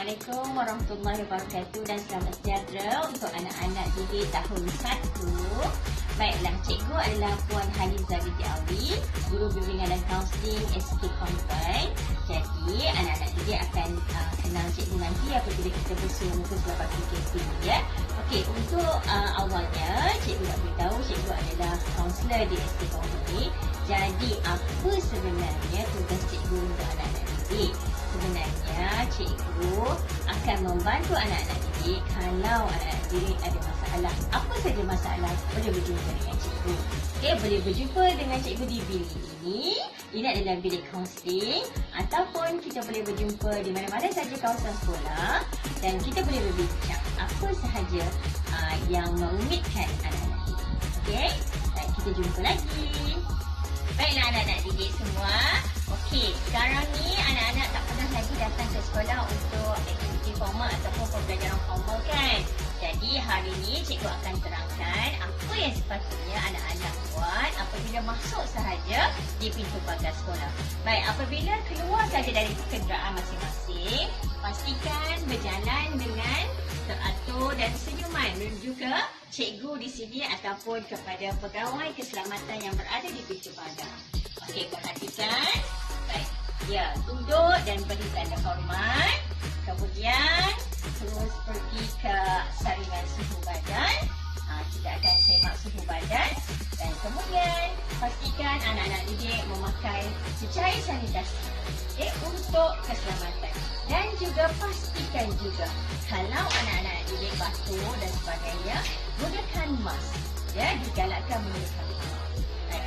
Assalamualaikum warahmatullahi wabarakatuh dan selamat sejahtera untuk anak-anak didik tahun 1. Baiklah, cikgu adalah Puan Haliza binti Awi, Guru Bimbingan dan Kaunseling SK Convent. Jadi, anak-anak didik akan kenal cikgu nanti apabila kita bersua muka selepas PKP ya. Okey, untuk awalnya cikgu nak beritahu cikgu adalah kaunselor di SK Convent ni. Jadi, apa sebenarnya tugas cikgu untuk anak-anak didik? Sebenarnya cikgu akan membantu anak-anak didik kalau anak-anak didik ada masalah. Apa saja masalah boleh berjumpa dengan cikgu. Okey, boleh berjumpa dengan cikgu di bilik ini. Ini adalah bilik kaunseling ataupun kita boleh berjumpa di mana-mana saja kawasan sekolah dan kita boleh berbincang apa sahaja yang mengumitkan anak-anak didik. Okey, dan kita jumpa lagi. Baiklah anak-anak didik semua. Okey, sekarang ni anak-anak tak pernah lagi datang ke sekolah untuk aktiviti formal ataupun pembelajaran formal kan. Jadi hari ni cikgu akan terangkan apa yang sepatutnya anak-anak buat apabila masuk sahaja di pintu pagar sekolah. Baik, apabila keluar sahaja dari kenderaan masing-masing, pastikan berjalan dengan teratur dan senyuman menuju ke cikgu di sini ataupun kepada pegawai keselamatan yang berada di pintu pagar. Okey, perhatikan. Baik. Ya, duduk dan beri tanda hormat. Kemudian terus pergi ke saringan suhu badan. Kita akan semak suhu badan. Dan kemudian pastikan anak-anak didik memakai cecair sanitasi untuk keselamatan. Dan juga pastikan juga kalau anak-anak didik batuk dan sebagainya, gunakan mask. Ya, digalakkan menggunakan mask.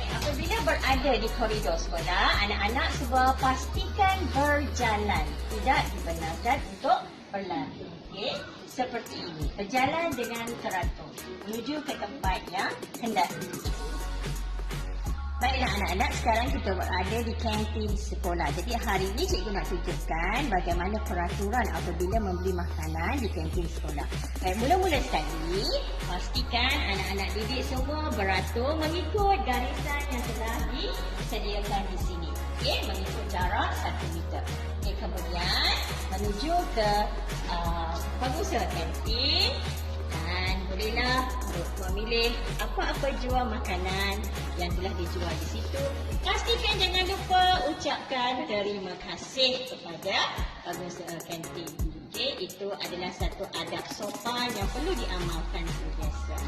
Apabila berada di koridor sekolah, anak-anak semua pastikan berjalan. Tidak dibenarkan untuk berlari. Okey, seperti ini. Berjalan dengan teratur menuju ke tempat yang hendak dituju. Baiklah anak-anak, sekarang kita berada di kantin sekolah. Jadi hari ini cikgu nak tunjukkan bagaimana peraturan apabila membeli makanan di kantin sekolah. Baik, mula-mula sekali, pastikan anak-anak didik semua beratur mengikut garisan yang telah disediakan di sini. Okey, mengikut jarak 1 meter. Okey, kemudian menuju ke pengusaha kantin. Dan bolehlah memilih apa-apa jual makanan yang telah dijual di situ. Pastikan jangan lupa ucapkan terima kasih kepada pengusaha kantin. Okey, itu adalah satu adab sopan yang perlu diamalkan sentiasa.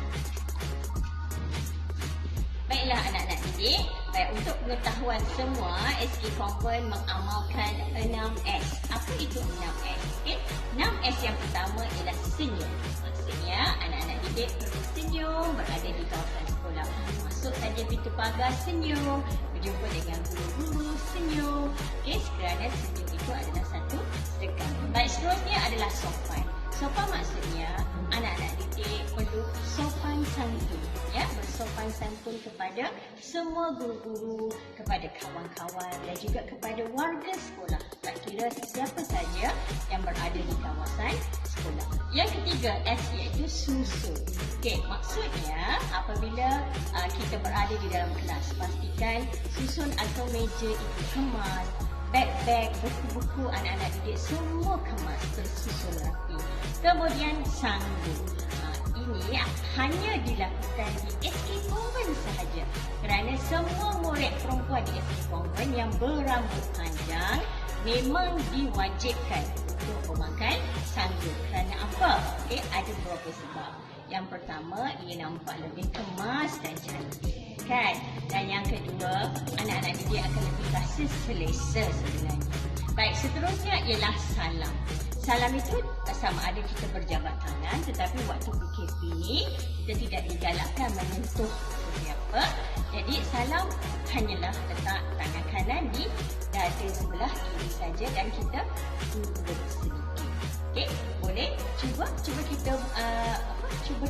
Baiklah anak-anak didik. Baik, untuk pengetahuan semua, SK Convent mengamalkan 6S. Apa itu 6S? Okay? 6S yang pertama ialah senyum. Maksudnya anak-anak didik perlu senyum berada di kawasan sekolah. Masuk saja pintu pagar, senyum. Berjumpa dengan guru-guru, senyum. Okay, kerana senyum itu adalah satu sedekah. Baik, seterusnya adalah sopan. Sopan maksudnya anak-anak didik perlu sopan santun. Ya, bersopan santun kepada semua guru-guru, kepada kawan-kawan dan juga kepada warga sekolah. Tak kira siapa saja yang berada di kawasan sekolah. Yang ketiga, S iaitu susun. Okey, maksudnya apabila kita berada di dalam kelas, pastikan susun atau meja itu kemas, beg-beg, buku-buku anak-anak didik semua kemas, tersusun rapi. Kemudian sanggup. Ini hanya dilakukan di SK Convent sahaja kerana semua murid perempuan di SK Convent yang berambut panjang memang diwajibkan untuk memakai sanggup. Kerana apa? Okay, ada beberapa sebab. Yang pertama, ia nampak lebih kemas dan cantik. Kan? Dan yang kedua, anak-anak didik akan lebih rasa selesa sebenarnya. Baik, seterusnya ialah salam. Salam itu sama ada kita berjabat tangan, tetapi waktu PKP ni kita tidak digalakkan menyentuh sesiapa. Jadi salam hanyalah letak tangan kanan di dada sebelah kiri saja dan kita duduk sedikit. Okey, boleh cuba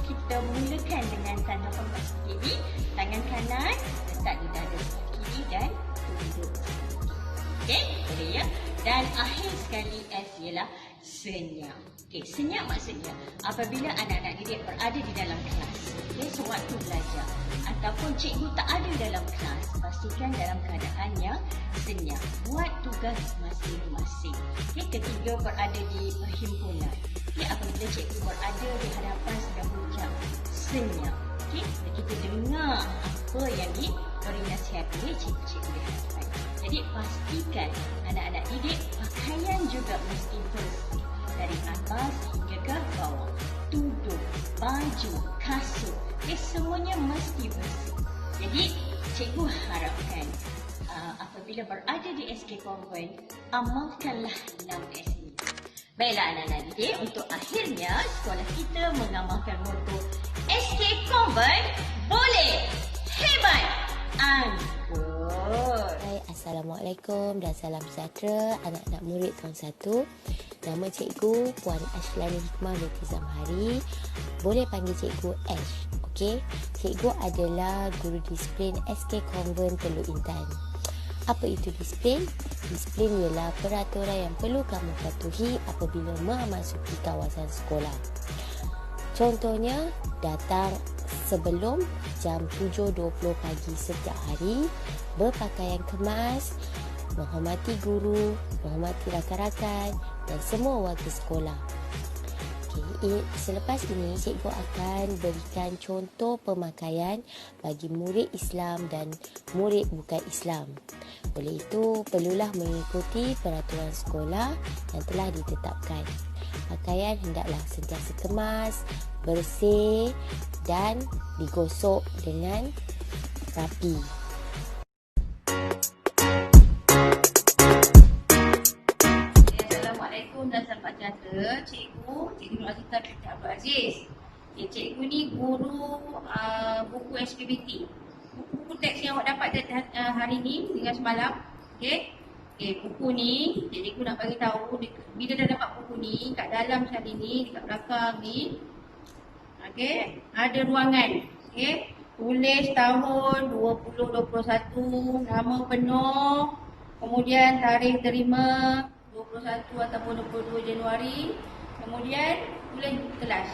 kita mulakan dengan tanda hormat kiri, tangan kanan letak di dada kiri dan duduk. Okey, boleh ya. Dan akhir sekali S ialah senyap. Okey, senyap maksudnya apabila anak-anak didik berada di dalam kelas, sewaktu belajar ataupun cikgu tak ada dalam kelas, pastikan dalam keadaan yang senyap. Buat tugas masing-masing. Ketiga, berada di perhimpunan. Apabila cikgu berada di hadapan sedang berucap, senyap. Kita dengar apa yang diberi nasihat oleh cikgu di hadapan. Jadi pastikan anak-anak didik pakaian juga mesti bersih dari atas hingga ke bawah. Tudung, baju, kasut, semuanya mesti bersih. Jadi cikgu harapkan apabila berada di SK Convent, amalkanlah 6S ini. Baiklah anak-anak didik, untuk akhirnya sekolah kita mengamalkan motto SK Convent boleh hebat angkut. Hai, Assalamualaikum dan salam sejahtera anak-anak murid tahun 1. Nama cikgu Puan Ashlani Hikmah Binti Zamhari. Boleh panggil cikgu Ash. Okey, cikgu adalah guru disiplin SK Convent Teluk Intan. Apa itu disiplin? Disiplin ialah peraturan yang perlu kamu patuhi apabila memasuki kawasan sekolah. Contohnya, datang sebelum jam 7.20 pagi setiap hari, berpakaian kemas, menghormati guru, menghormati rakan-rakan dan semua warga sekolah. Selepas ini, cikgu akan berikan contoh pemakaian bagi murid Islam dan murid bukan Islam. Oleh itu, perlulah mengikuti peraturan sekolah yang telah ditetapkan. Pakaian hendaklah sentiasa kemas, bersih dan digosok dengan rapi. Assalamualaikum dan salam sejahtera. Cikgu Nur Azizah binti Abdul Aziz. Cikgu ni guru buku SPBT. Buku teks yang awak dapat hari ni dengan semalam. Buku ni cikgu nak bagi tahu bila dah dapat buku ni, kat dalam sekali ni, dekat belakang ni, ada ruangan. Tulis tahun 2021, nama penuh, kemudian tarikh terima 21 ataupun 22 Januari. Kemudian tulis buku kelas.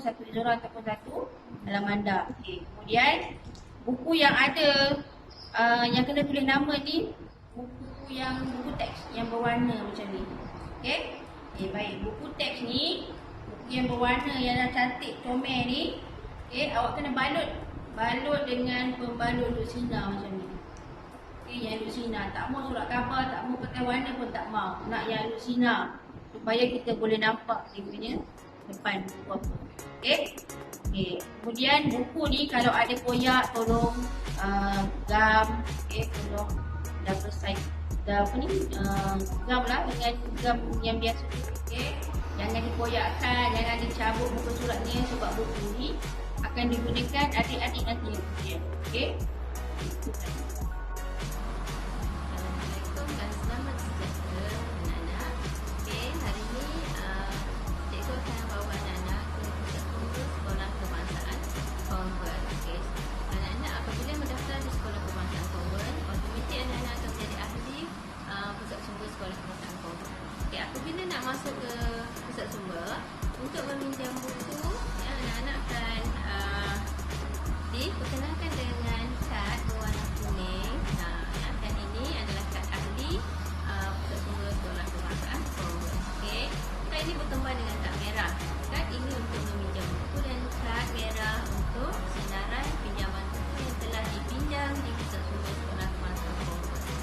Satu diorang ataupun satu dalam anda. Kemudian buku yang ada yang kena tulis nama ni, buku teks yang berwarna macam ni. Baik, buku teks ni, buku yang berwarna yang dah cantik comel ni, awak kena balut dengan pembalut lutsina macam ni. Yang lutsina, tak mau surat khabar, tak mau pakai warna pun tak mau. Nak yang lutsina supaya kita boleh nampak dia punya depan buku apa. Kemudian buku ni kalau ada koyak tolong gam, tolong double side gam lah dengan gam yang biasa. Jangan dikoyakkan, jangan dicabut muka surat ni sebab buku ni akan digunakan adik-adik nanti yang kemudian. Apabila nak masuk ke pusat sumber untuk meminjam buku, anak-anak akan diperkenalkan dengan kad berwarna kuning. Kad ini adalah kad ahli pusat sumber sekolah kebangsaan Convent. Kad ini berkembang dengan kad merah. Kad ini untuk meminjam buku dan kad merah untuk senarai pinjaman buku yang telah dipinjam di pusat sumber sekolah kebangsaan Convent.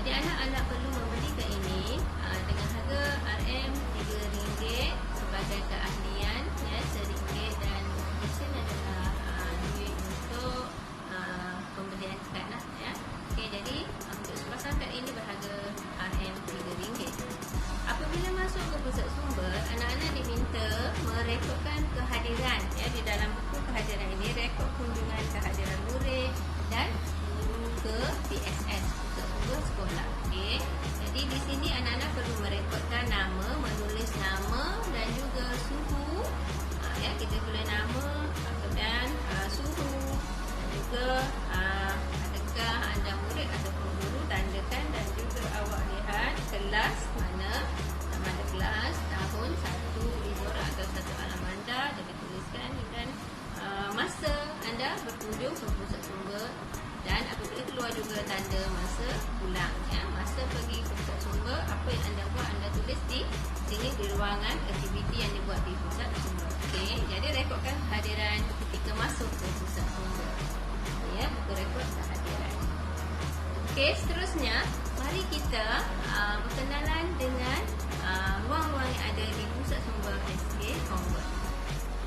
Adik-anak perlu membeli kad ini dengan harga RM RM3 sebagai keahlian, RM1 dan sen adalah duit untuk pembelian kad lah. Jadi untuk sepasang kad ini berharga RM3. Apabila masuk ke pusat sumber, anak-anak diminta merekodkan kehadiran di dalam buku kehadiran ini, rekod kunjungan kehadiran murid dan guru ke PSS pusat sumber sekolah. Jadi di sini anak-anak perlu merekodkan nama, menulis nama dan juga suhu. Kita tulis nama dan suhu dan juga adakah anda murid ataupun guru, tandakan dan juga awak lihat kelas mana tanda masa pulang ya. Masa pergi ke pusat sumber, apa yang anda buat, anda tulis di sini di ruangan aktiviti yang dibuat di pusat sumber. Okey, jadi rekodkan kehadiran ketika masuk ke pusat sumber. Ya, buku rekod kehadiran. Okey, seterusnya mari kita berkenalan dengan ruang-ruang yang ada di pusat sumber SK Convert.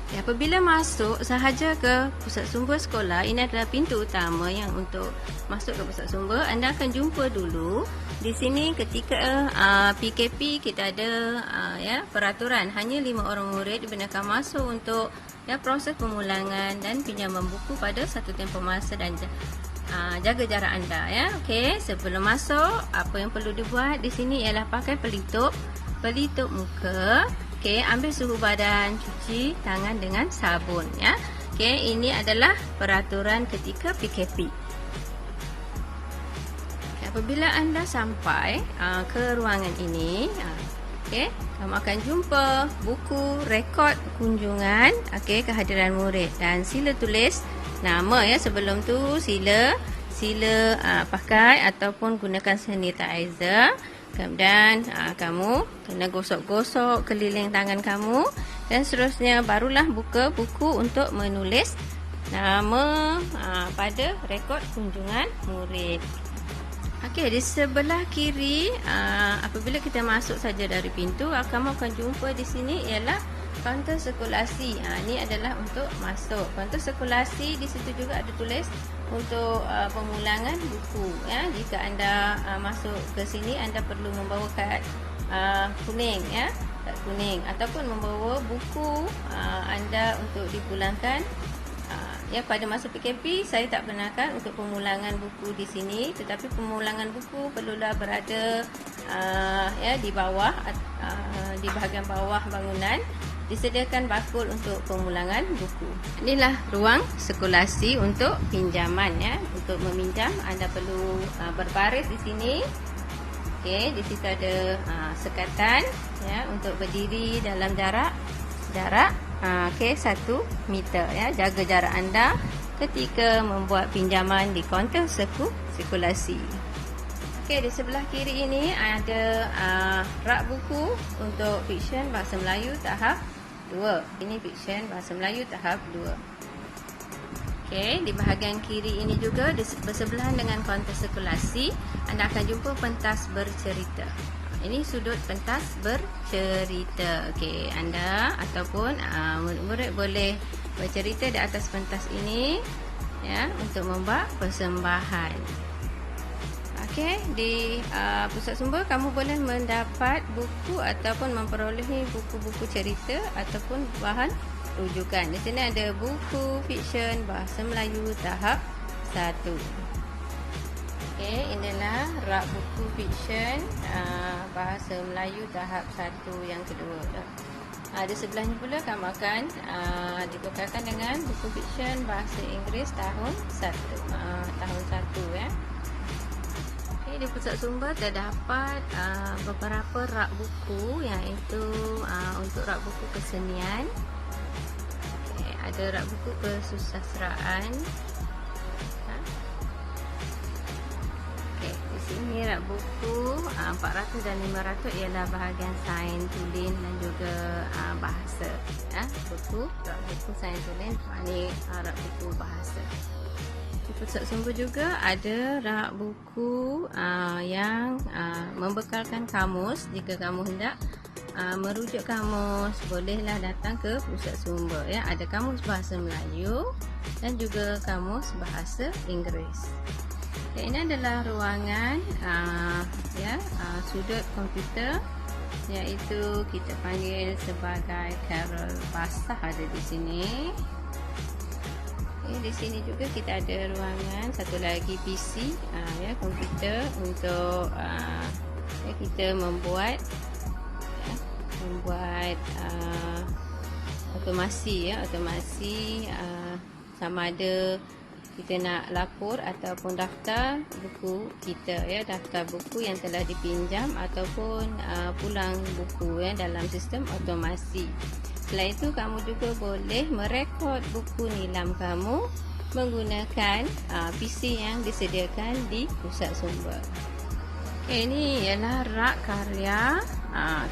Ya, apabila masuk sahaja ke pusat sumber sekolah, ini adalah pintu utama yang untuk masuk ke pusat sumber. Anda akan jumpa dulu di sini ketika PKP kita ada ya peraturan hanya 5 orang murid dibenarkan masuk untuk ya proses pemulangan dan pinjaman buku pada satu tempoh masa dan jaga jarak anda ya. Okey, sebelum masuk apa yang perlu dibuat di sini ialah pakai pelitup muka. Okey, ambil suhu badan, cuci tangan dengan sabun ya. Okey, ini adalah peraturan ketika PKP. Okay, apabila anda sampai ke ruangan ini, okey, kamu akan jumpa buku rekod kunjungan, okey, kehadiran murid dan sila tulis nama ya. Sebelum tu sila pakai ataupun gunakan sanitizer. Kemudian kamu kena gosok-gosok keliling tangan kamu dan seterusnya barulah buka buku untuk menulis nama pada rekod kunjungan murid. Okey, di sebelah kiri apabila kita masuk saja dari pintu, kamu akan jumpa di sini ialah kaunter sirkulasi. Ini adalah untuk masuk. Kaunter sirkulasi di situ juga ada tulis untuk pemulangan buku ya. Jika anda masuk ke sini, anda perlu membawa kad kuning ya, kad kuning ataupun membawa buku anda untuk dipulangkan. Ya, pada masa PKP saya tak benarkan untuk pemulangan buku di sini, tetapi pemulangan buku perlulah berada ya di bawah di bahagian bawah bangunan. Disediakan bakul untuk pemulangan buku. Inilah ruang sirkulasi untuk pinjaman ya. Untuk meminjam anda perlu berbaris di sini. Okey, di situ ada sekatan ya untuk berdiri dalam jarak 1 meter ya. Jaga jarak anda ketika membuat pinjaman di kaunter sirkulasi. Okey, di sebelah kiri ini ada rak buku untuk fiksyen bahasa Melayu tahap 2. Ini fiksyen bahasa Melayu tahap 2. Okey, di bahagian kiri ini juga bersebelahan dengan kaunter sirkulasi, anda akan jumpa pentas bercerita. Ini sudut pentas bercerita. Okey, anda ataupun murid-murid boleh bercerita di atas pentas ini ya untuk membuat persembahan. Okey, di pusat sumber kamu boleh mendapat buku ataupun memperolehi buku-buku cerita ataupun bahan rujukan. Di sini ada buku fiksyen bahasa Melayu tahap 1. Okey, inilah rak buku fiksyen bahasa Melayu tahap 1 yang kedua. Di sebelahnya pula kamu akan dibekalkan dengan buku fiksyen bahasa Inggeris tahun 1 ya. Di pusat sumber terdapat beberapa rak buku, iaitu untuk rak buku kesenian. Okay, ada rak buku kesusastraan. Okay, di sini rak buku 400 dan 500 ialah bahagian sains tulen dan juga bahasa. Rak buku sains tulen, ini rak buku bahasa. Di pusat sumber juga ada rak buku yang membekalkan kamus. Jika kamu hendak merujuk kamus, bolehlah datang ke pusat sumber ya. Ada kamus bahasa Melayu dan juga kamus bahasa Inggeris. Okay, ini adalah ruangan sudut komputer, iaitu kita panggil sebagai Carol Basah ada di sini. Di sini juga kita ada ruangan satu lagi PC komputer untuk kita membuat otomasi sama ada kita nak lapor ataupun daftar buku kita daftar buku yang telah dipinjam ataupun pulang buku dalam sistem otomasi. Selain itu, kamu juga boleh merekod buku nilam kamu menggunakan PC yang disediakan di pusat sumber. Ini ialah rak karya,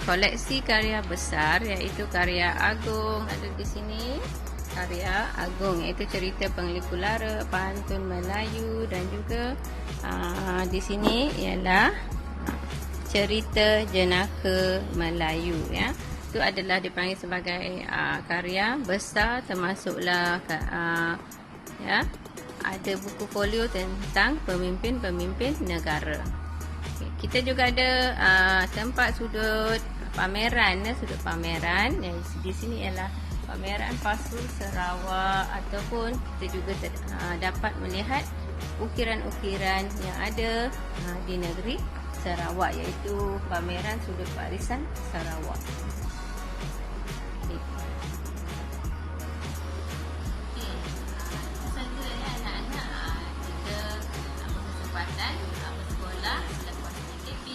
koleksi karya besar, iaitu karya agung ada di sini. Karya agung iaitu cerita Penglipu Lara, pantun Melayu, dan juga di sini ialah cerita jenaka Melayu, ya. Itu adalah dipanggil sebagai karya besar, termasuklah ya, ada buku folio tentang pemimpin-pemimpin negara. Kita juga ada tempat sudut pameran, sudut pameran. Di sini ialah pameran Pasu Sarawak, ataupun kita juga dapat melihat ukiran-ukiran yang ada di negeri Sarawak, iaitu pameran sudut barisan Sarawak. Anak-anak kita berkesempatan bersekolah selepas PKP